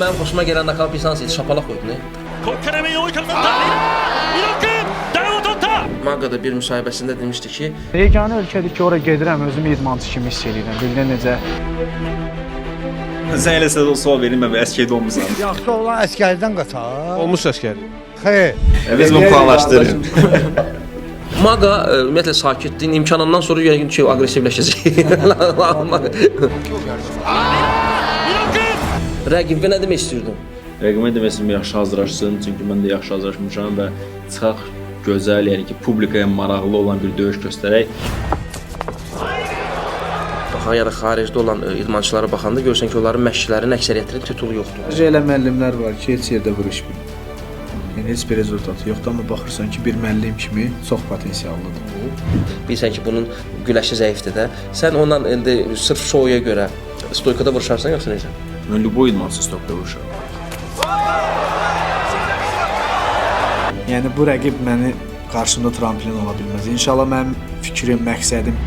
Benim hoşuma gelen nakal bir sanatçıydı, şapalak koydu ne? Magada bir müsahibəsində demişdi ki, Yeganə ölkədir ki, ora gedirəm, özümü idmançı kimi hiss edirəm. Bildin necə? Sən elə səs sual verin, mən əskərdə olmusan. Yaxşı olan əskərdən qatar. Olmuş əskər. Xeyr. Biz bunu planlaşdırırıq. Maga ümumiyyətlə sakitliyin imkanından sonra yəqin ki, aqressivləşəcək. Rəqibə nə demək istəyirdin? Rəqibə deməsin yaxşı hazırlaşsın, çünki mən də yaxşı hazırlaşmışam və çıxaq gözəl, yəni ki, publikaya maraqlı olan bir döyüş göstərək. Baxan ya da xaricdə olan idmançılara baxanda görsən ki, onların məşqçilərinin əksəriyyətinin titulu yoxdur. Elə müəllimlər var ki, heç yerdə vuruşmur. Yəni heç bir rezultatı yoxdur, amma baxırsan ki, bir müəllim kimi çox potensiallıdır. Bilirsən ki, bunun güləşi zəifdir də. Sən ondan indi sırf şouya görə stoykada vuruşarsan yoxsa necə? Mən любой idmançı stopda vuruşaram. Yəni bu rəqib məni qarşımda tramplin ola bilməz. İnşallah mənim fikrim, məqsədim